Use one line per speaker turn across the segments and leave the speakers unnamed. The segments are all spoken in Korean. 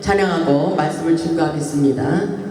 찬양하고 말씀을 증거하겠습니다.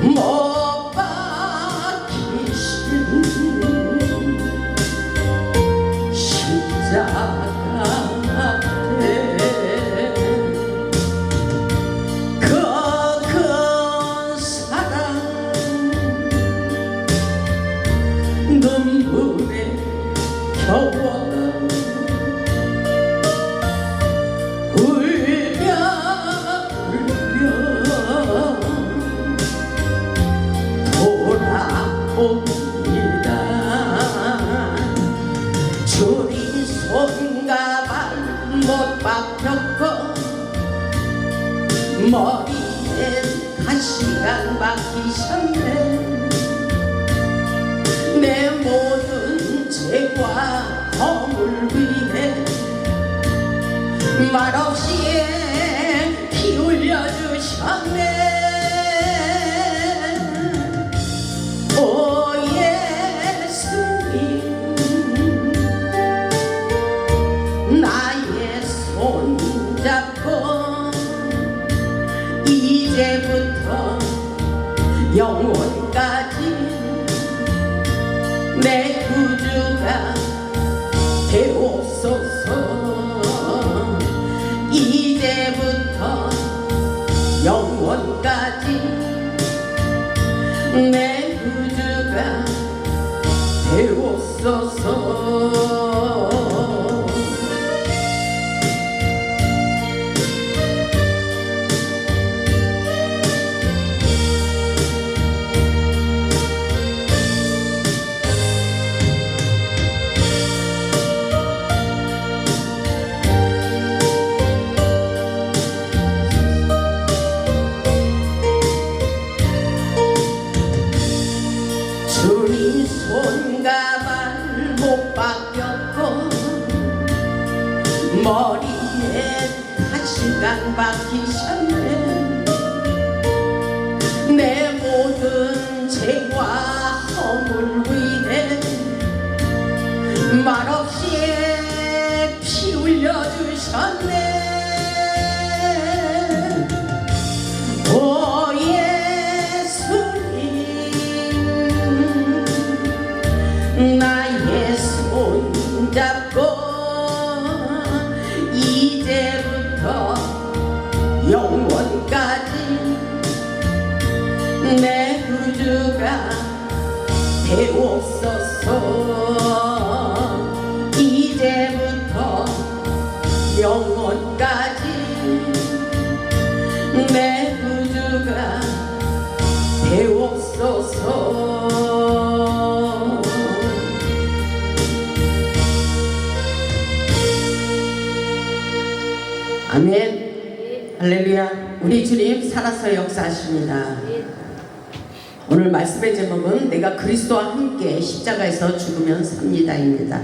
못 박히신 십자가 앞에 그 큰 사랑 눈물에 겨워 옵니다. 주님 손과 발 못 박혔고 머리에 가시가 박히셨네. 내 모든 죄와 허물 위해 말없이 피 흘려주셨네. 오 예수님 나의 손 잡고 이제부터 영원까지 내 구주가 되옵소서. 이제부터 영원까지 내 구주가 되옵소서. 주님 손과 발 못 박혔고 머리에 가시가 박히셨네. 내 모든 죄와 허물 위해 말없이 피 흘려주셨네. 오 예수님 나의 손 잡고 이제부터 영원까지 내 구주가 되옵소서. 이제부터 영원까지 내 구주가 되옵소서. 아멘. 할렐루야. 우리 주님 살아서 역사하십니다. 오늘 말씀의 제목은 내가 그리스도와 함께 십자가에서 죽으면 삽니다입니다.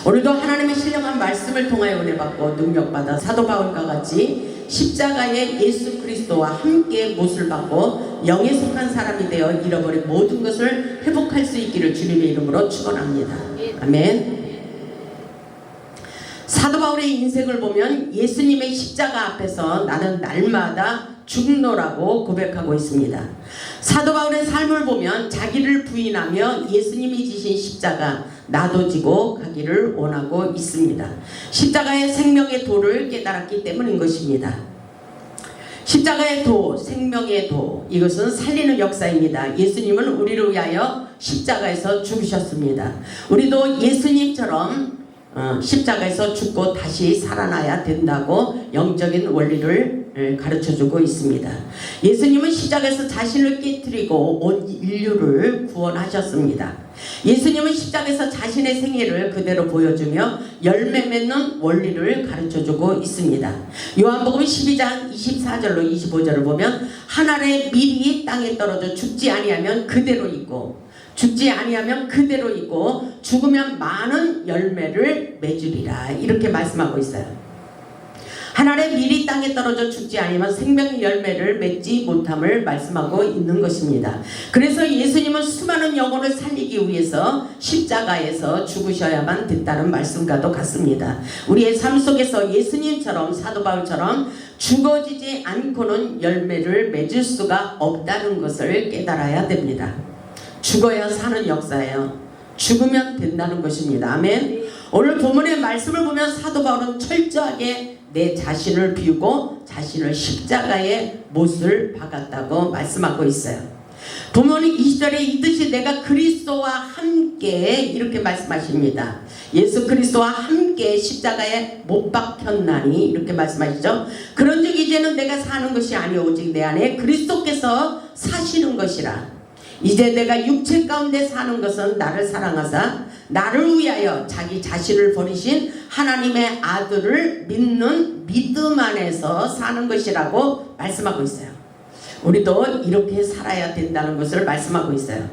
오늘도 하나님의 신령한 말씀을 통하여 은혜 받고 능력받아 사도 바울과 같이 십자가의 예수 그리스도와 함께 못을 받고 영에 속한 사람이 되어 잃어버린 모든 것을 회복할 수 있기를 주님의 이름으로 축원합니다. 아멘. 사도 바울의 인생을 보면 예수님의 십자가 앞에서 나는 날마다 죽노라고 고백하고 있습니다. 사도 바울의 삶을 보면 자기를 부인하며 예수님이 지신 십자가 나도 지고 가기를 원하고 있습니다. 십자가의 생명의 도를 깨달았기 때문인 것입니다. 십자가의 도, 생명의 도, 이것은 살리는 역사입니다. 예수님은 우리를 위하여 십자가에서 죽으셨습니다. 우리도 예수님처럼 십자가에서 죽고 다시 살아나야 된다고 영적인 원리를 가르쳐주고 있습니다. 예수님은 십자가에서 자신을 깨뜨리고 온 인류를 구원하셨습니다. 예수님은 십자가에서 자신의 생애를 그대로 보여주며 열매 맺는 원리를 가르쳐주고 있습니다. 요한복음 12장 24절로 25절을 보면 한 알의 밀이 땅에 떨어져 죽지 아니하면 그대로 있고 죽지 아니하면 그대로 있고 죽으면 많은 열매를 맺으리라 이렇게 말씀하고 있어요. 한 알의 밀이 땅에 떨어져 죽지 아니하면 생명의 열매를 맺지 못함을 말씀하고 있는 것입니다. 그래서 예수님은 수많은 영혼을 살리기 위해서 십자가에서 죽으셔야만 됐다는 말씀과도 같습니다. 우리의 삶 속에서 예수님처럼 사도 바울처럼 죽어지지 않고는 열매를 맺을 수가 없다는 것을 깨달아야 됩니다. 죽어야 사는 역사예요. 죽으면 된다는 것입니다. 아멘. 오늘 본문의 말씀을 보면 사도 바울은 철저하게 내 자신을 비우고 자신을 십자가에 못을 박았다고 말씀하고 있어요. 본문 20절에 이 뜻이 내가 그리스도와 함께 이렇게 말씀하십니다. 예수 그리스도와 함께 십자가에 못 박혔나니 이렇게 말씀하시죠. 그런즉 이제는 내가 사는 것이 아니오 오직 내 안에 그리스도께서 사시는 것이라. 이제 내가 육체 가운데 사는 것은 나를 사랑하사 나를 위하여 자기 자신을 버리신 하나님의 아들을 믿는 믿음 안에서 사는 것이라고 말씀하고 있어요. 우리도 이렇게 살아야 된다는 것을 말씀하고 있어요.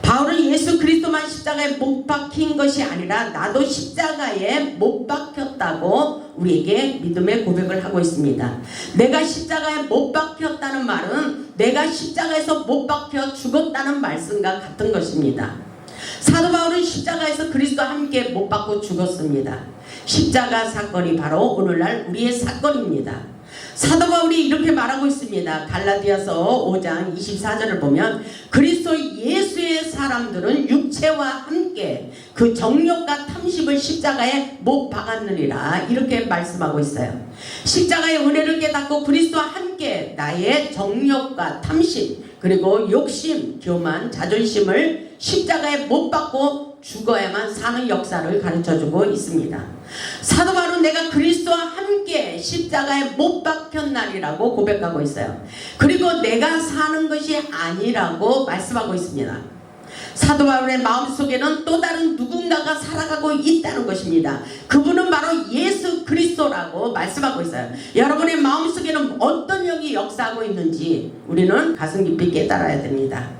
바울은 예수 그리스도만 십자가에 못 박힌 것이 아니라 나도 십자가에 못 박혔다고 우리에게 믿음의 고백을 하고 있습니다. 내가 십자가에 못 박혔다는 말은 내가 십자가에서 못 박혀 죽었다는 말씀과 같은 것입니다. 사도 바울은 십자가에서 그리스도와 함께 못 박고 죽었습니다. 십자가 사건이 바로 오늘날 우리의 사건입니다. 사도 바울이 이렇게 말하고 있습니다. 갈라디아서 5장 24절을 보면 그리스도 예수의 사람들은 육체와 함께 그 정욕과 탐심을 십자가에 못 박았느니라 이렇게 말씀하고 있어요. 십자가의 은혜를 깨닫고 그리스도와 함께 나의 정욕과 탐심 그리고 욕심, 교만, 자존심을 십자가에 못 박고 죽어야만 사는 역사를 가르쳐주고 있습니다. 사도 바울은 내가 그리스도와 함께 십자가에 못 박혔나리라고 고백하고 있어요. 그리고 내가 사는 것이 아니라고 말씀하고 있습니다. 사도 바울의 마음속에는 또 다른 누군가가 살아가고 있다는 것입니다. 그분은 바로 예수 그리스도라고 말씀하고 있어요. 여러분의 마음속에는 어떤 영이 역사하고 있는지 우리는 가슴 깊이 깨달아야 됩니다.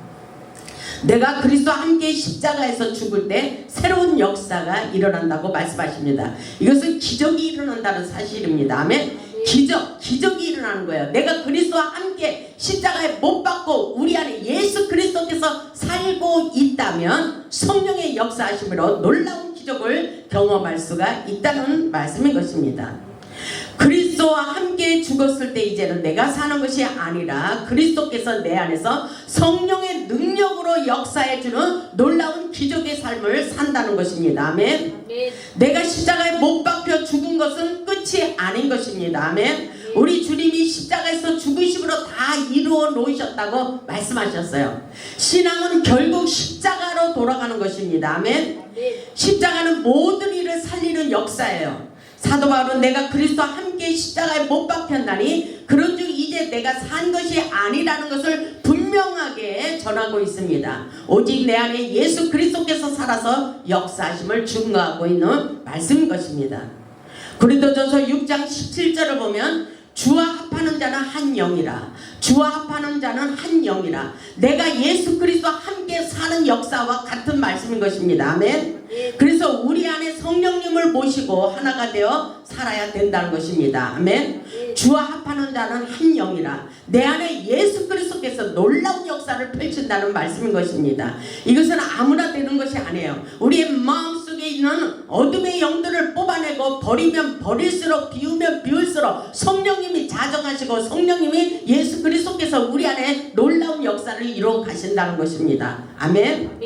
내가 그리스도와 함께 십자가에서 죽을 때 새로운 역사가 일어난다고 말씀하십니다. 이것은 기적이 일어난다는 사실입니다. 아멘. 기적이 일어나는 거예요. 내가 그리스도와 함께 십자가에 못 박고 우리 안에 예수 그리스도께서 살고 있다면 성령의 역사하심으로 놀라운 기적을 경험할 수가 있다는 말씀인 것입니다. 그리스도와 함께 죽었을 때 이제는 내가 사는 것이 아니라 그리스도께서 내 안에서 성령의 능력으로 역사해주는 놀라운 기적의 삶을 산다는 것입니다. 아멘. 내가 십자가에 못 박혀 죽은 것은 끝이 아닌 것입니다. 아멘. 우리 주님이 십자가에서 죽으심으로 다 이루어 놓으셨다고 말씀하셨어요. 신앙은 결국 십자가로 돌아가는 것입니다. 아멘. 십자가는 모든 일을 살리는 역사예요. 사도 바울은 내가 그리스도와 함께 십자가에 못 박혔나니 그런즉 이제 내가 산 것이 아니라는 것을 분명하게 전하고 있습니다. 오직 내 안에 예수 그리스도께서 살아서 역사하심을 증거하고 있는 말씀인 것입니다. 고린도전서 6장 17절을 보면 주와 합하는 자는 한 영이라 주와 합하는 자는 한 영이라 내가 예수 그리스도와 함께 사는 역사와 같은 말씀인 것입니다. 아멘. 그래서 우리 안에 성령님을 모시고 하나가 되어 살아야 된다는 것입니다. 아멘. 주와 합하는 자는 한 영이라 내 안에 예수 그리스도께서 놀라운 역사를 펼친다는 말씀인 것입니다. 이것은 아무나 되는 것이 아니에요. 우리의 마음속에 있는 어둠의 영들을 뽑아내고 버리면 버릴수록 비우면 비울수록 성령님이 자정하시고 성령님이 예수 그리스도께서 우리 안에 놀라운 역사를 이루어 가신다는 것입니다. 아멘.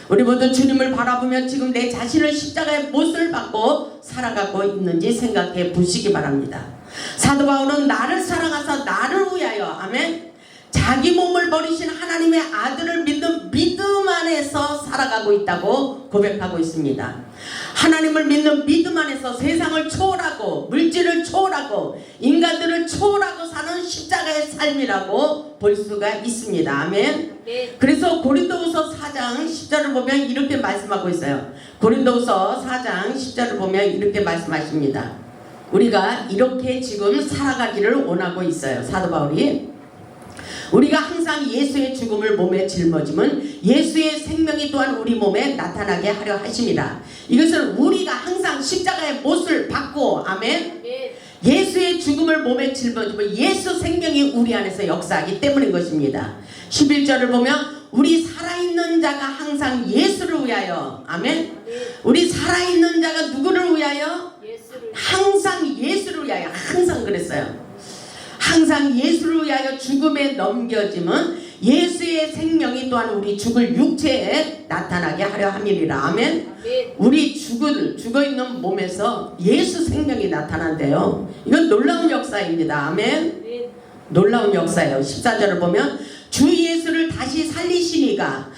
우리 모두 주님을 바라보며 지금 내 자신을 십자가의 못을 받고 살아가고 있는지 생각해 보시기 바랍니다. 사도 바울은 나를 사랑하사 나를 위하여 아멘 자기 몸을 버리신 하나님의 아들을 믿는 믿음 안에 안에서 살아가고 있다고 고백하고 있습니다. 하나님을 믿는 믿음 안에서 세상을 초월하고 물질을 초월하고 인간들을 초월하고 사는 십자가의 삶이라고 볼 수가 있습니다. 아멘. 그래서 고린도후서 4장 10절을 보면 이렇게 말씀하고 있어요. 고린도후서 4장 10절을 보면 이렇게 말씀하십니다. 우리가 이렇게 지금 살아가기를 원하고 있어요. 사도 바울이 우리가 항상 예수의 죽음을 몸에 짊어짐은 예수의 생명이 또한 우리 몸에 나타나게 하려 하심이라. 이것은 우리가 항상 십자가의 못을 받고 아멘. 예수의 죽음을 몸에 짊어지면 예수 생명이 우리 안에서 역사하기 때문인 것입니다. 11절을 보면 우리 살아있는 자가 항상 예수를 위하여 아멘. 우리 살아있는 자가 누구를 위하여? 항상 예수를 위하여. 항상 그랬어요. 항상 예수를 위하여 죽음에 넘겨짐은 예수의 생명이 또한 우리 죽을 육체에 나타나게 하려 함이니라. 아멘. 우리 죽어있는 몸에서 예수 생명이 나타난대요. 이건 놀라운 역사입니다. 아멘. 놀라운 역사예요. 14절을 보면 주 예수를 다시 살리시니가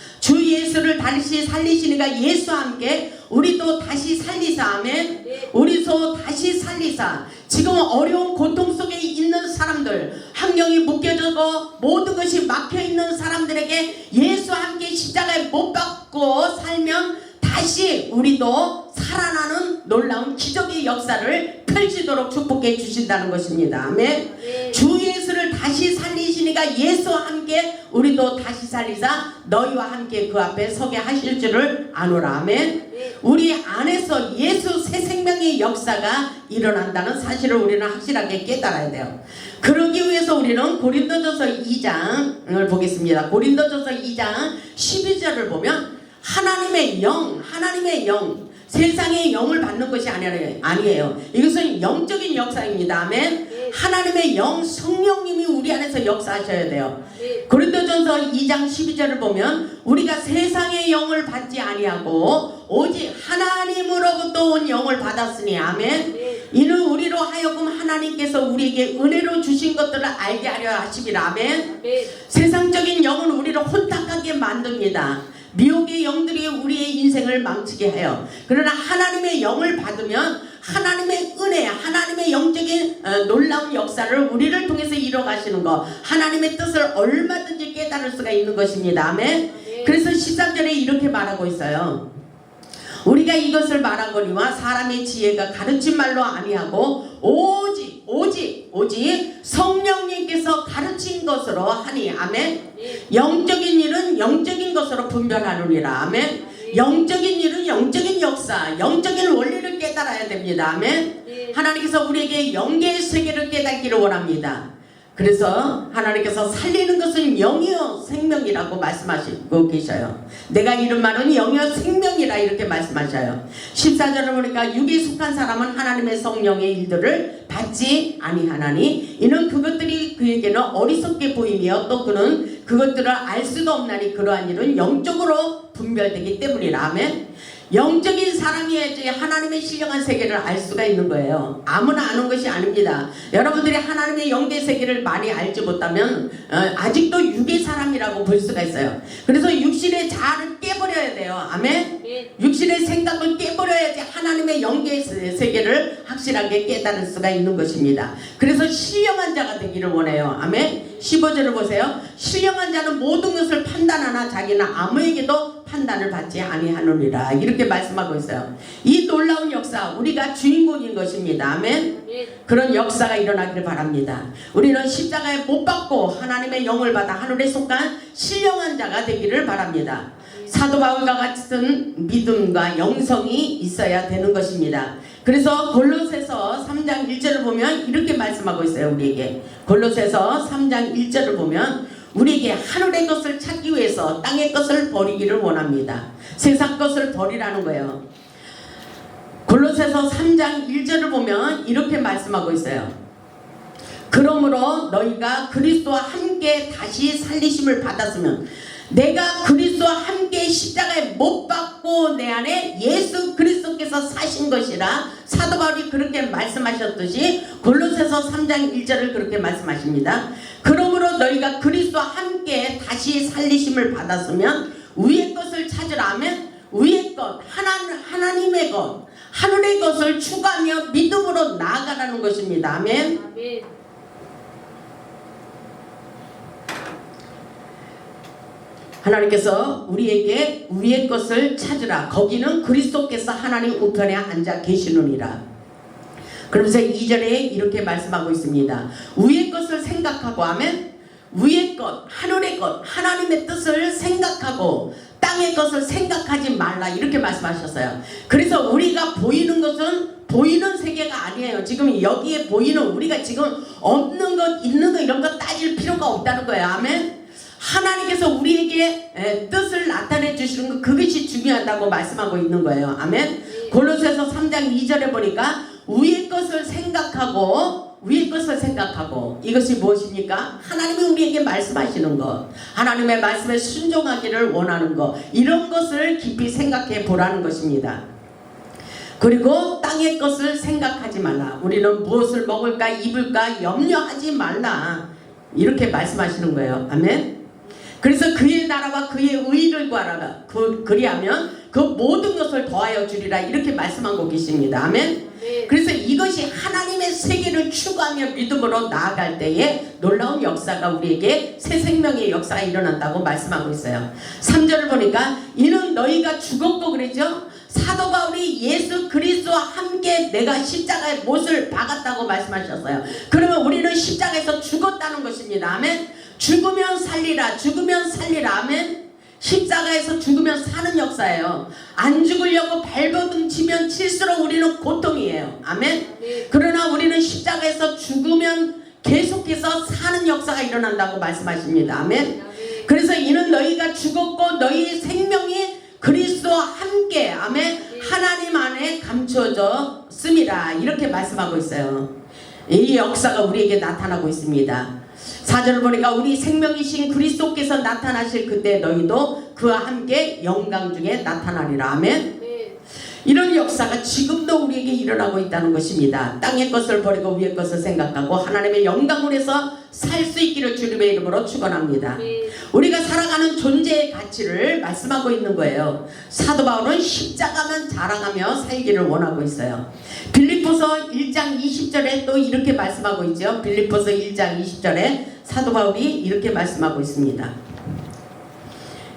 예수와 함께 우리도 다시 살리사. 아멘. 우리도 다시 살리사. 지금 어려운 고통 속에 있는 사람들, 환경이 묶여져서 모든 것이 막혀있는 사람들에게 예수와 함께 십자가에 못 박고 살면 다시 우리도 살아나는 놀라운 기적의 역사를 펼치도록 축복해 주신다는 것입니다. 아멘. 주 예수를 다시 살리시니까 예수와 함께 우리도 다시 살리사 너희와 함께 그 앞에 서게 하실 줄을 아노라. 아멘. 우리 안에서 예수 새 생명의 역사가 일어난다는 사실을 우리는 확실하게 깨달아야 돼요. 그러기 위해서 우리는 고린도전서 2장을 보겠습니다. 고린도전서 2장 12절을 보면 하나님의 영, 세상의 영을 받는 것이 아니에요. 이것은 영적인 역사입니다. 아멘. 하나님의 영, 성령님이 우리 안에서 역사하셔야 돼요. 고린도전서 2장 12절을 보면 우리가 세상의 영을 받지 아니하고 오직 하나님으로부터 온 영을 받았으니 아멘. 이는 우리로 하여금 하나님께서 우리에게 은혜로 주신 것들을 알게 하려 하심이라. 아멘. 세상적인 영은 우리를 혼탁하게 만듭니다. 미혹의 영들이 우리의 인생을 망치게 해요. 그러나 하나님의 영을 받으면 하나님의 은혜, 하나님의 영적인 놀라운 역사를 우리를 통해서 이뤄가시는 것, 하나님의 뜻을 얼마든지 깨달을 수가 있는 것입니다. 아멘. 그래서 13절에 이렇게 말하고 있어요. 우리가 이것을 말하거니와 사람의 지혜가 가르친 말로 아니하고 오직 성령님께서 가르친 것으로 하니. 아멘. 영적인 일은 영적인 것으로 분별하느니라. 아멘. 영적인 일은 영적인 역사, 영적인 원리를 깨달아야 됩니다. 아멘. 하나님께서 우리에게 영계의 세계를 깨닫기를 원합니다. 그래서 하나님께서 살리는 것은 영이요 생명이라고 말씀하시고 계셔요. 내가 이런 말은 영이요 생명이라 이렇게 말씀하셔요. 14절을 보니까 육에 속한 사람은 하나님의 성령의 일들을 받지 아니하나니 이는 그것들이 그에게는 어리석게 보이며 또 그는 그것들을 알 수도 없나니 그러한 일은 영적으로 분별되기 때문이라. 아멘. 영적인 사람이야지 하나님의 신령한 세계를 알 수가 있는 거예요. 아무나 아는 것이 아닙니다. 여러분들이 하나님의 영계 세계를 많이 알지 못하면 아직도 육의 사람이라고 볼 수가 있어요. 그래서 육신의 자아를 깨버려야 돼요. 아멘. 육신의 생각을 깨버려야지 하나님의 영계 세계를 확실하게 깨달을 수가 있는 것입니다. 그래서 신령한 자가 되기를 원해요. 아멘. 15절을 보세요. 신령한 자는 모든 것을 판단하나 자기는 아무에게도 판단을 받지 아니하느니라. 이렇게 말씀하고 있어요. 이 놀라운 역사, 우리가 주인공인 것입니다. 아멘. 그런 역사가 일어나기를 바랍니다. 우리는 십자가에 못 박고 하나님의 영을 받아 하늘에 속한 신령한 자가 되기를 바랍니다. 사도 바울과 같은 믿음과 영성이 있어야 되는 것입니다. 그래서 골로새서 3장 1절을 보면 이렇게 말씀하고 있어요. 우리에게 골로새서 3장 1절을 보면 우리에게 하늘의 것을 찾기 위해서 땅의 것을 버리기를 원합니다. 세상 것을 버리라는 거예요. 골로새서 3장 1절을 보면 이렇게 말씀하고 있어요. 그러므로 너희가 그리스도와 함께 다시 살리심을 받았으면 내가 그리스도와 함께 십자가에 못 박고 내 안에 예수 그리스도께서 사신 것이라 사도 바울이 그렇게 말씀하셨듯이 골로새서 3장 1절을 그렇게 말씀하십니다. 그러므로 너희가 그리스도와 함께 다시 살리심을 받았으면 위의 것을 것을 찾으라면 위의 것, 하나님의 것, 하늘의 것을 추구하며 믿음으로 나아가라는 것입니다. 아멘.
아멘.
하나님께서 우리에게 위의 것을 찾으라. 거기는 그리스도께서 하나님 우편에 앉아 계시느니라. 그러면서 2절에 이렇게 말씀하고 있습니다. 위의 것을 생각하고 하면 위의 것, 하늘의 것, 하나님의 뜻을 생각하고 땅의 것을 생각하지 말라 이렇게 말씀하셨어요. 그래서 우리가 보이는 것은 보이는 세계가 아니에요. 지금 여기에 보이는 우리가 지금 없는 것 있는 것 이런 거 따질 필요가 없다는 거예요. 아멘. 하나님께서 우리에게 뜻을 나타내 주시는 것 그것이 중요하다고 말씀하고 있는 거예요. 아멘. 골로새서 3장 2절에 보니까 위의 것을 생각하고 위의 것을 생각하고 이것이 무엇입니까? 하나님이 우리에게 말씀하시는 것, 하나님의 말씀에 순종하기를 원하는 것, 이런 것을 깊이 생각해 보라는 것입니다. 그리고 땅의 것을 생각하지 말라. 우리는 무엇을 먹을까 입을까 염려하지 말라 이렇게 말씀하시는 거예요. 아멘. 그래서 그의 나라와 그의 의를 구하라. 그리하면 그 모든 것을 더하여 주리라 이렇게 말씀하고 계십니다. 아멘. 그래서 이것이 하나님의 세계를 추구하며 믿음으로 나아갈 때에 놀라운 역사가 우리에게 새 생명의 역사가 일어난다고 말씀하고 있어요. 3절을 보니까 이는 너희가 죽었고 그랬죠. 사도 바울이 예수 그리스도와 함께 내가 십자가의 못을 박았다고 말씀하셨어요. 그러면 우리는 십자가에서 죽었다는 것입니다. 아멘. 죽으면 살리라. 죽으면 살리라. 아멘. 십자가에서 죽으면 사는 역사예요. 안 죽으려고 발버둥 치면 칠수록 우리는 고통이에요. 아멘. 그러나 우리는 십자가에서 죽으면 계속해서 사는 역사가 일어난다고 말씀하십니다. 아멘. 그래서 이는 너희가 죽었고 너희의 생명이 그리스도와 함께 아멘 하나님 안에 감추어졌습니다. 이렇게 말씀하고 있어요. 이 역사가 우리에게 나타나고 있습니다. 4절을 보니까 우리 생명이신 그리스도께서 나타나실 그때 너희도 그와 함께 영광 중에 나타나리라. 아멘. 이런 역사가 지금도 우리에게 일어나고 있다는 것입니다. 땅의 것을 버리고 위의 것을 생각하고 하나님의 영광을 해서 살 수 있기를 주님의 이름으로 축원합니다. 우리가 살아가는 존재의 가치를 말씀하고 있는 거예요. 사도 바울은 십자가만 자랑하며 살기를 원하고 있어요. 빌립보서 1장 20절에 또 이렇게 말씀하고 있죠. 빌립보서 1장 20절에 사도 바울이 이렇게 말씀하고 있습니다.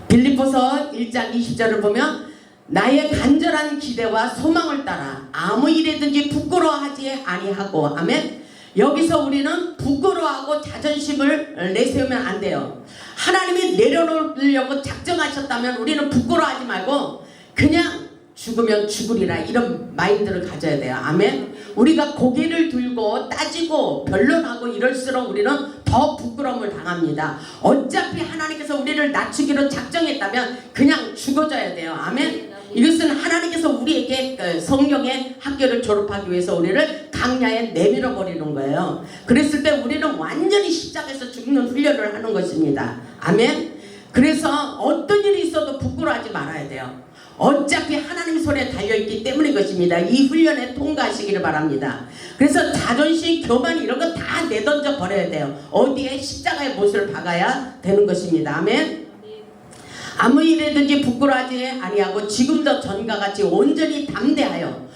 빌립보서 1장 20절을 보면 나의 간절한 기대와 소망을 따라 아무 일에든지 부끄러워하지 아니하고 아멘. 여기서 우리는 부끄러워하고 자존심을 내세우면 안 돼요. 하나님이 내려놓으려고 작정하셨다면 우리는 부끄러워하지 말고 그냥 죽으면 죽으리라 이런 마인드를 가져야 돼요. 아멘. 우리가 고개를 들고 따지고 변론하고 이럴수록 우리는 더 부끄러움을 당합니다. 어차피 하나님께서 우리를 낮추기로 작정했다면 그냥 죽어져야 돼요. 아멘. 이것은 하나님께서 우리에게 성령의 학교를 졸업하기 위해서 우리를 강야에 내밀어 버리는 거예요. 그랬을 때 우리는 완전히 십자가에서 죽는 훈련을 하는 것입니다. 아멘. 그래서 어떤 일이 있어도 부끄러워하지 말아야 돼요. 어차피 하나님 손에 달려있기 때문인 것입니다. 이 훈련에 통과하시기를 바랍니다. 그래서 자존심, 교만 이런 거 다 내던져 버려야 돼요. 어디에 십자가의 못을 박아야 되는 것입니다. 아멘. 아무 일에든지 부끄러워하지 아니하고 지금도 전과 같이 온전히 담대하여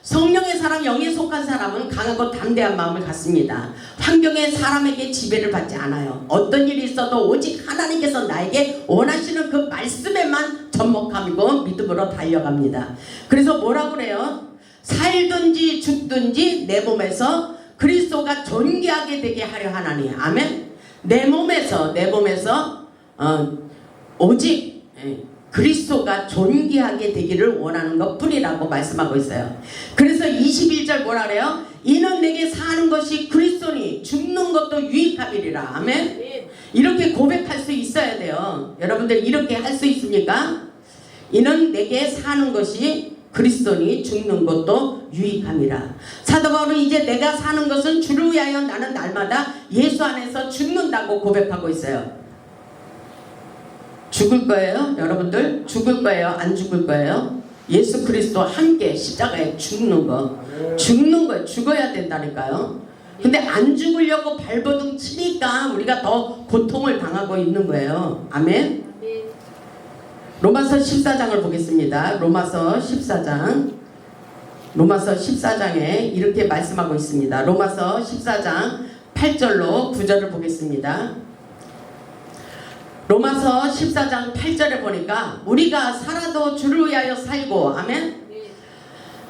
성령의 사람 영에 속한 사람은 강하고 담대한 마음을 갖습니다. 환경의 사람에게 지배를 받지 않아요. 어떤 일이 있어도 오직 하나님께서 나에게 원하시는 그 말씀에만 접목하고 믿음으로 달려갑니다. 그래서 뭐라고 그래요? 살든지 죽든지 내 몸에서 그리스도가 존귀하게 되게 하려 하나니. 아멘. 내 몸에서 오직 그리스도가 존귀하게 되기를 원하는 것 뿐이라고 말씀하고 있어요. 그래서 21절 뭐라 그래요? 이는 내게 사는 것이 그리스도니 죽는 것도 유익함이리라. 아멘. 이렇게 고백할 수 있어야 돼요. 여러분들 이렇게 할 수 있습니까? 이는 내게 사는 것이 그리스도니 죽는 것도 유익함이라. 사도 바울은 이제 내가 사는 것은 주를 위하여 나는 날마다 예수 안에서 죽는다고 고백하고 있어요. 죽을 거예요? 여러분들 죽을 거예요? 안 죽을 거예요? 예수 그리스도와 함께 십자가에 죽는 거 죽어야 된다니까요. 근데 안 죽으려고 발버둥 치니까 우리가 더 고통을 당하고 있는 거예요. 아멘. 로마서 14장을 보겠습니다. 로마서 14장에 이렇게 말씀하고 있습니다. 로마서 14장 8절로 9절을 보겠습니다. 로마서 14장 8절에 보니까 우리가 살아도 주를 위하여 살고, 아멘?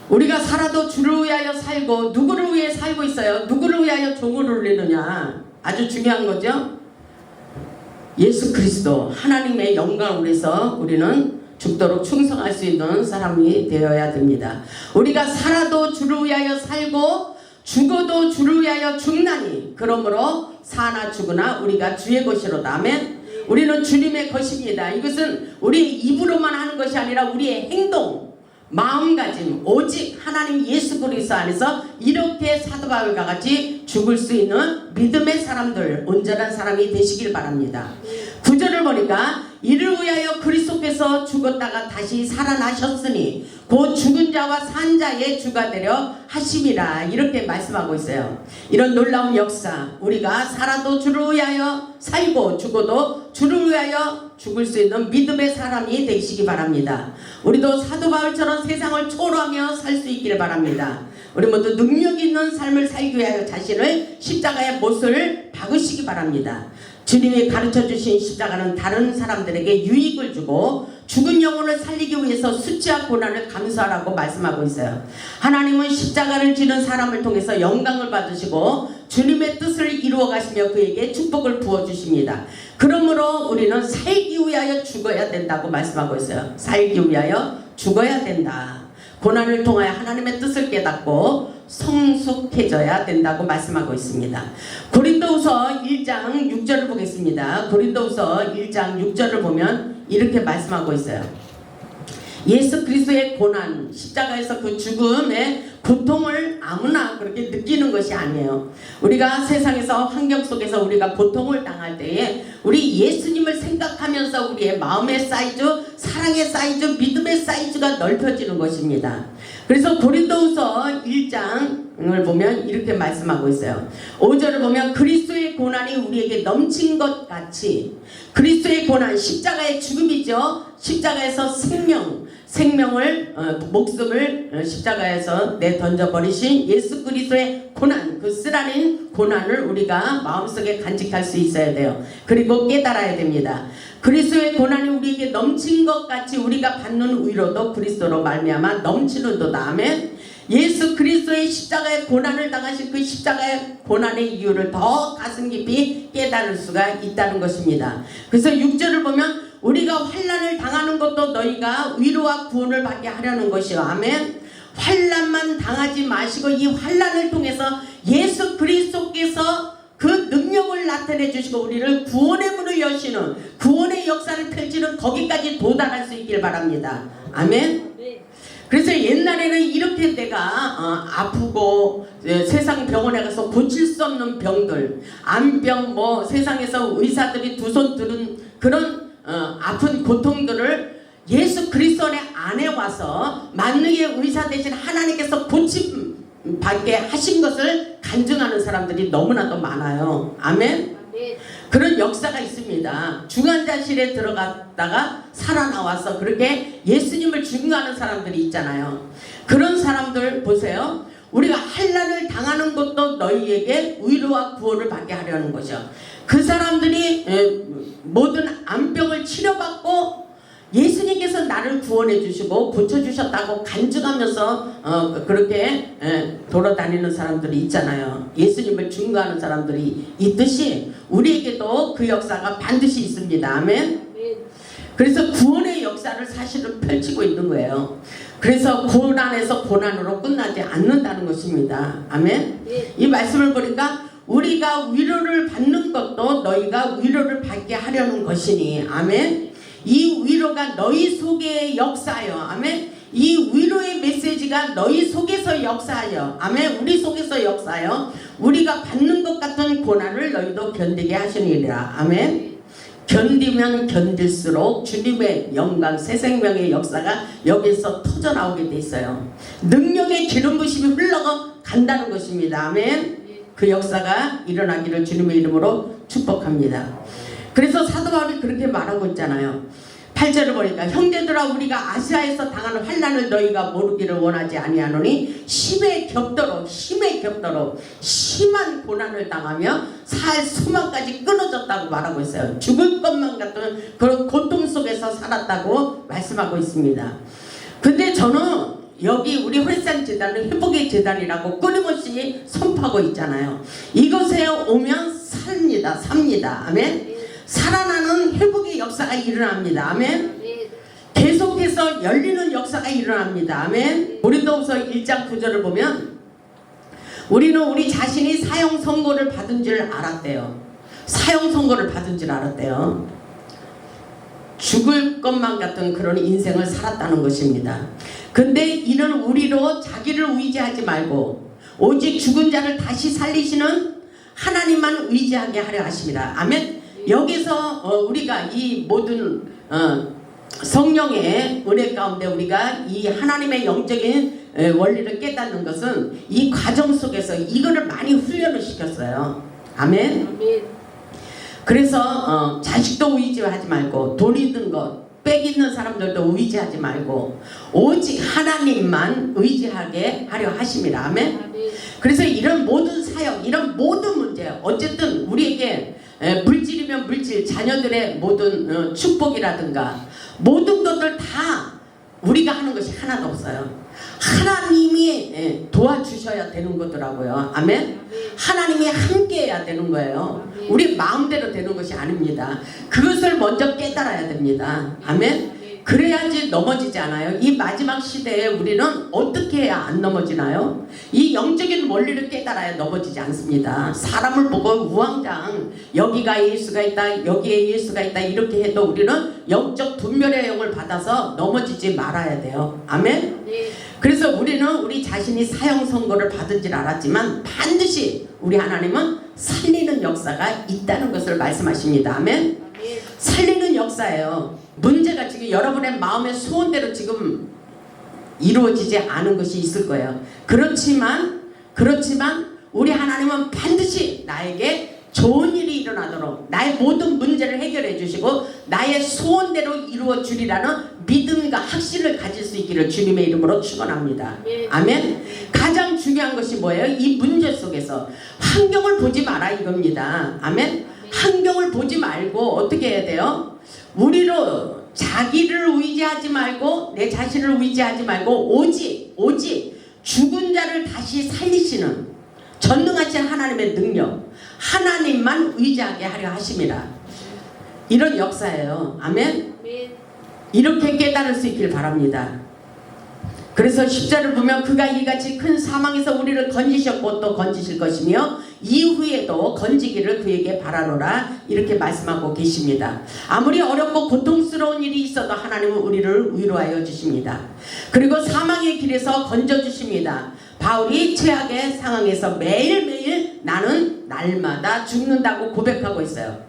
우리가 살아도 주를 위하여 살고, 누구를 위해 살고 있어요? 누구를 위하여 종을 울리느냐? 아주 중요한 거죠. 예수 그리스도 하나님의 영광을 위해서 우리는 죽도록 충성할 수 있는 사람이 되어야 됩니다. 우리가 살아도 주를 위하여 살고 죽어도 주를 위하여 죽나니 그러므로 사나 죽으나 우리가 주의 것이로다. 아멘. 우리는 주님의 것입니다. 이것은 우리의 입으로만 하는 것이 아니라 우리의 행동, 마음가짐, 오직 하나님 예수 그리스도 안에서 이렇게 사도 바울과 같이 죽을 수 있는 믿음의 사람들, 온전한 사람이 되시길 바랍니다. 9절을 보니까 이를 위하여 그리스도께서 죽었다가 다시 살아나셨으니 곧 죽은 자와 산 자의 주가 되려 하심이라, 이렇게 말씀하고 있어요. 이런 놀라운 역사, 우리가 살아도 주를 위하여 살고 죽어도 주를 위하여 죽을 수 있는 믿음의 사람이 되시기 바랍니다. 우리도 사도 바울처럼 세상을 초월하며 살 수 있기를 바랍니다. 우리 모두 능력 있는 삶을 살기 위하여 자신을 십자가의 못을 박으시기 바랍니다. 주님이 가르쳐 주신 십자가는 다른 사람들에게 유익을 주고 죽은 영혼을 살리기 위해서 수치와 고난을 감수하라고 말씀하고 있어요. 하나님은 십자가를 지는 사람을 통해서 영광을 받으시고 주님의 뜻을 이루어 가시며 그에게 축복을 부어주십니다. 그러므로 우리는 살기 위하여 죽어야 된다고 말씀하고 있어요. 살기 위하여 죽어야 된다. 고난을 통하여 하나님의 뜻을 깨닫고 성숙해져야 된다고 말씀하고 있습니다. 고린도후서 1장 6절을 보겠습니다. 고린도후서 1장 6절을 보면 이렇게 말씀하고 있어요. 예수 그리스도의 고난, 십자가에서 그 죽음의 고통을 아무나 그렇게 느끼는 것이 아니에요. 우리가 세상에서 환경 속에서 우리가 고통을 당할 때에 우리 예수님을 생각하면서 우리의 마음의 사이즈, 사랑의 사이즈, 믿음의 사이즈가 넓혀지는 것입니다. 그래서 고린도후서 1장을 보면 이렇게 말씀하고 있어요. 5절을 보면 그리스도의 고난이 우리에게 넘친 것 같이, 그리스도의 고난, 십자가의 죽음이죠. 십자가에서 생명을 목숨을 십자가에서 내던져버리신 예수 그리스도의 고난, 그 쓰라린 고난을 우리가 마음속에 간직할 수 있어야 돼요. 그리고 깨달아야 됩니다. 그리스도의 고난이 우리에게 넘친 것 같이 우리가 받는 위로도 그리스도로 말미암아 넘치는도다. 아멘. 예수 그리스도의 십자가의 고난을 당하신 그 십자가의 고난의 이유를 더 가슴 깊이 깨달을 수가 있다는 것입니다. 그래서 6절을 보면 우리가 환난을 당하는 것도 너희가 위로와 구원을 받게 하려는 것이요. 아멘. 환난만 당하지 마시고 이 환난을 통해서 예수 그리스도께서 그 능력을 나타내 주시고 우리를 구원의 문을 여시는, 구원의 역사를 펼치는 거기까지 도달할 수 있길 바랍니다. 아멘. 그래서 옛날에는 이렇게 내가 아프고 세상 병원에 가서 고칠 수 없는 병들, 암병, 뭐 세상에서 의사들이 두 손 드는 그런 아픈 고통들을 예수 그리스도 안에 와서 만능의 의사 대신 하나님께서 고침 받게 하신 것을 간증하는 사람들이 너무나도 많아요. 아멘. 그런 역사가 있습니다. 중환자실에 들어갔다가 살아나와서 그렇게 예수님을 증거하는 사람들이 있잖아요. 그런 사람들 보세요. 우리가 환난을 당하는 것도 너희에게 위로와 구원을 받게 하려는 거죠. 그 사람들이 모든 암병을 치료받고 예수님께서 나를 구원해 주시고 고쳐주셨다고 간증하면서 그렇게 돌아다니는 사람들이 있잖아요. 예수님을 증거하는 사람들이 있듯이 우리에게도 그 역사가 반드시 있습니다. 아멘. 그래서 구원의 역사를 사실은 펼치고 있는 거예요. 그래서 고난에서 고난으로 끝나지 않는다는 것입니다. 아멘. 이 말씀을 보니까 우리가 위로를 받는 것도 너희가 위로를 받게 하려는 것이니, 아멘. 이 위로가 너희 속에 역사하여, 아멘. 이 위로의 메시지가 너희 속에서 역사하여, 아멘. 우리 속에서 역사하여 우리가 받는 것 같은 고난을 너희도 견디게 하시니라. 아멘. 견디면 견딜수록 주님의 영광, 새 생명의 역사가 여기서 터져나오게 돼 있어요. 능력의 기름 부심이 흘러간다는 것입니다. 아멘. 그 역사가 일어나기를 주님의 이름으로 축복합니다. 그래서 사도 바울이 그렇게 말하고 있잖아요. 8절을 보니까 형제들아 우리가 아시아에서 당하는 환난을 너희가 모르기를 원하지 아니하노니 힘에 겹도록 심한 고난을 당하며 살 소망까지 끊어졌다고 말하고 있어요. 죽을 것만 같은 그런 고통 속에서 살았다고 말씀하고 있습니다. 근데 저는 여기 우리 홀산 재단은 회복의 재단이라고 끊임없이 선포하고 있잖아요. 이곳에 오면 삽니다. 아멘. 살아나는 회복의 역사가 일어납니다. 아멘. 계속해서 열리는 역사가 일어납니다. 아멘. 고린도후서 1장 9절을 보면 우리는 우리 자신이 사형 선고를 받은 줄 알았대요. 사형 선고를 받은 줄 알았대요. 죽을 것만 같은 그런 인생을 살았다는 것입니다. 근데 이는 우리로 자기를 의지하지 말고 오직 죽은 자를 다시 살리시는 하나님만 의지하게 하려 하십니다. 아멘. 여기서 우리가 이 모든 성령의 은혜 가운데 우리가 이 하나님의 영적인 원리를 깨닫는 것은 이 과정 속에서 이거를 많이 훈련을 시켰어요. 아멘. 그래서 자식도 의지하지 말고 돈 있는 것 빽 있는 사람들도 의지하지 말고 오직 하나님만 의지하게 하려 하십니다. 아멘. 그래서 이런 모든 사역, 이런 모든 문제, 어쨌든 우리에게 물질이면 물질, 자녀들의 모든 축복이라든가 모든 것들 다 우리가 하는 것이 하나도 없어요. 하나님이 도와주셔야 되는 거더라고요. 아멘. 하나님이 함께해야 되는 거예요. 우리 마음대로 되는 것이 아닙니다. 그것을 먼저 깨달아야 됩니다. 아멘. 그래야지 넘어지지 않아요. 이 마지막 시대에 우리는 어떻게 해야 안 넘어지나요? 이 영적인 원리를 깨달아야 넘어지지 않습니다. 사람을 보고 우왕좌왕 여기가 예수가 있다, 여기에 예수가 있다 이렇게 해도 우리는 영적 분별의 영을 받아서 넘어지지 말아야 돼요. 아멘. 그래서 우리는 우리 자신이 사형 선고를 받은 줄 알았지만 반드시 우리 하나님은 살리는 역사가 있다는 것을 말씀하십니다. 아멘. 살리는 역사예요. 문제가 지금 여러분의 마음의 소원대로 지금 이루어지지 않은 것이 있을 거예요. 그렇지만 우리 하나님은 반드시 나에게 좋은 일이 일어나도록 나의 모든 문제를 해결해 주시고 나의 소원대로 이루어 주리라는 믿음과 확신을 가질 수 있기를 주님의 이름으로 축원합니다. 아멘. 가장 중요한 것이 뭐예요? 이 문제 속에서 환경을 보지 마라 이겁니다. 아멘. 환경을 보지 말고 어떻게 해야 돼요? 우리로 자기를 의지하지 말고 내 자신을 의지하지 말고 오직 죽은 자를 다시 살리시는 전능하신 하나님의 능력, 하나님만 의지하게 하려 하십니다. 이런 역사예요. 아멘. 이렇게 깨달을 수 있길 바랍니다. 그래서 10절을 보면 그가 이같이 큰 사망에서 우리를 건지셨고 또 건지실 것이며 이후에도 건지기를 그에게 바라노라 이렇게 말씀하고 계십니다. 아무리 어렵고 고통스러운 일이 있어도 하나님은 우리를 위로하여 주십니다. 그리고 사망의 길에서 건져주십니다. 바울이 최악의 상황에서 매일매일 나는 날마다 죽는다고 고백하고 있어요.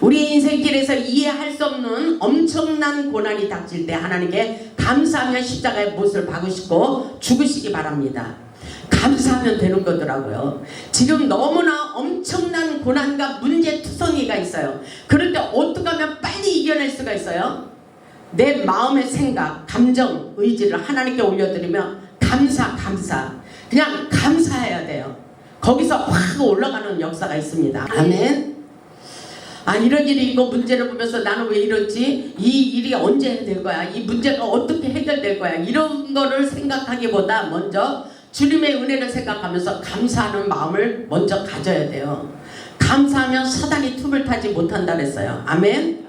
우리 인생길에서 이해할 수 없는 엄청난 고난이 닥칠 때 하나님께 감사하며 십자가의 못을 박으시고 죽으시기 바랍니다. 감사하면 되는 거더라고요. 지금 너무나 엄청난 고난과 문제투성이가 있어요. 그럴 때 어떻게 하면 빨리 이겨낼 수가 있어요? 내 마음의 생각, 감정, 의지를 하나님께 올려드리며 감사 그냥 감사해야 돼요. 거기서 확 올라가는 역사가 있습니다. 아멘. 이런 일이 있고 문제를 보면서 나는 왜 이렇지? 이 일이 언제 될 거야? 이 문제가 어떻게 해결될 거야? 이런 거를 생각하기보다 먼저 주님의 은혜를 생각하면서 감사하는 마음을 먼저 가져야 돼요. 감사하면 사단이 틈을 타지 못한다 그랬어요. 아멘.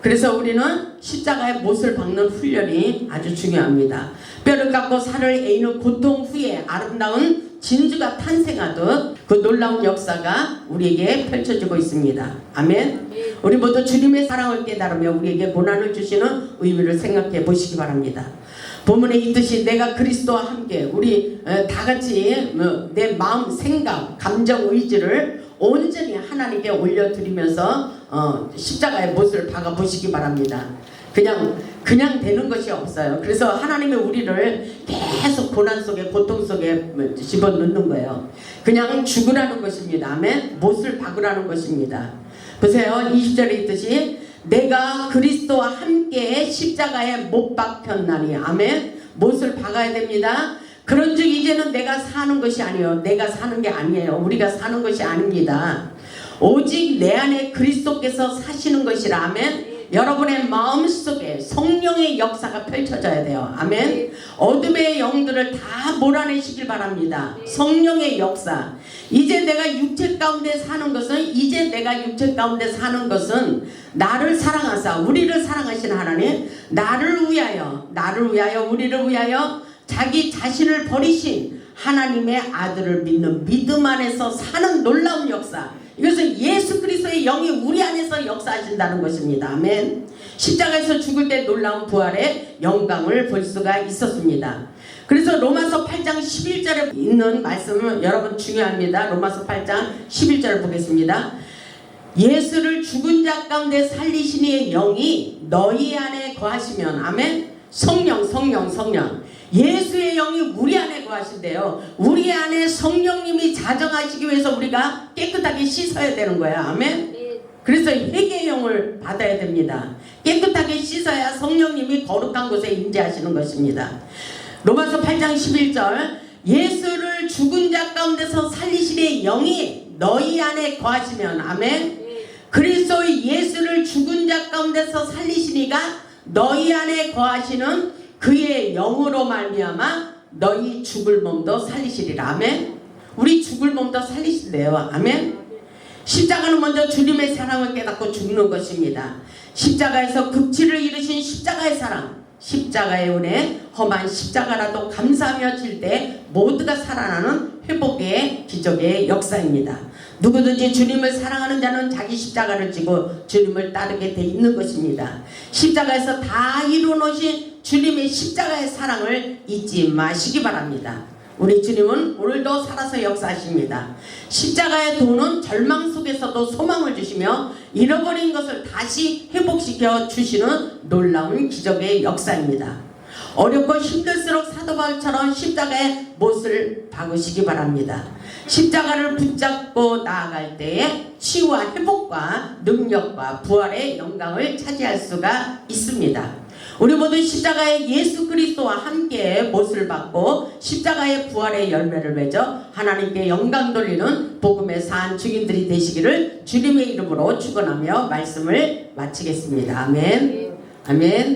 그래서 우리는 십자가의 못을 박는 훈련이 아주 중요합니다. 뼈를 깎고 살을 에이는 고통 후에 아름다운 진주가 탄생하듯 그 놀라운 역사가 우리에게 펼쳐지고 있습니다. 아멘. 우리 모두 주님의 사랑을 깨달으며 우리에게 고난을 주시는 의미를 생각해 보시기 바랍니다. 본문에 있듯이 내가 그리스도와 함께 우리 다같이 내 마음, 생각, 감정, 의지를 온전히 하나님께 올려드리면서 십자가의 못을 박아보시기 바랍니다. 그냥 되는 것이 없어요. 그래서 하나님의 우리를 계속 고난 속에 고통 속에 집어넣는 거예요. 그냥 죽으라는 것입니다. 아멘. 못을 박으라는 것입니다. 보세요. 20절에 있듯이 내가 그리스도와 함께 십자가에 못 박혔나니. 아멘. 못을 박아야 됩니다. 그런즉 이제는 내가 사는 것이 아니요, 내가 사는 게 아니에요. 우리가 사는 것이 아닙니다. 오직 내 안에 그리스도께서 사시는 것이라. 아멘. 여러분의 마음속에 성령의 역사가 펼쳐져야 돼요. 아멘. 어둠의 영들을 다 몰아내시길 바랍니다. 성령의 역사. 이제 내가 육체 가운데 사는 것은 나를 사랑하사, 우리를 사랑하신 하나님, 나를 위하여 우리를 위하여 자기 자신을 버리신 하나님의 아들을 믿는 믿음 안에서 사는 놀라운 역사. 이것은 예수 그리스도의 영이 우리 안에서 역사하신다는 것입니다. 아멘. 십자가에서 죽을 때 놀라운 부활의 영광을 볼 수가 있었습니다. 그래서 로마서 8장 11절에 있는 말씀은 여러분 중요합니다. 로마서 8장 11절을 보겠습니다. 예수를 죽은 자 가운데 살리신 이의 영이 너희 안에 거하시면. 아멘. 성령. 예수의 영이 우리 안에 거하신대요. 우리 안에 성령님이 자정하시기 위해서 우리가 깨끗하게 씻어야 되는 거야. 아멘. 그래서 회개의 영을 받아야 됩니다. 깨끗하게 씻어야 성령님이 거룩한 곳에 임재하시는 것입니다. 로마서 8장 11절, 예수를 죽은 자 가운데서 살리시는 영이 너희 안에 거하시면. 아멘. 그리스도의 예수를 죽은 자 가운데서 살리시니가 너희 안에 거하시는 그의 영으로 말미암아 너희 죽을 몸도 살리시리라. 아멘. 우리 죽을 몸도 살리신대요. 아멘. 십자가는 먼저 주님의 사랑을 깨닫고 죽는 것입니다. 십자가에서 극치를 이루신 십자가의 사랑, 십자가의 은혜, 험한 십자가라도 감사하며 질 때 모두가 살아나는 회복의 기적의 역사입니다. 누구든지 주님을 사랑하는 자는 자기 십자가를 지고 주님을 따르게 돼 있는 것입니다. 십자가에서 다 이루어놓으신 주님의 십자가의 사랑을 잊지 마시기 바랍니다. 우리 주님은 오늘도 살아서 역사하십니다. 십자가의 도는 절망 속에서도 소망을 주시며 잃어버린 것을 다시 회복시켜 주시는 놀라운 기적의 역사입니다. 어렵고 힘들수록 사도 바울처럼 십자가의 못을 박으시기 바랍니다. 십자가를 붙잡고 나아갈 때에 치유와 회복과 능력과 부활의 영광을 차지할 수가 있습니다. 우리 모두 십자가의 예수 그리스도와 함께 못을 받고 십자가의 부활의 열매를 맺어 하나님께 영광 돌리는 복음의 산 증인들이 되시기를 주님의 이름으로 축원하며 말씀을 마치겠습니다. 아멘. 아멘.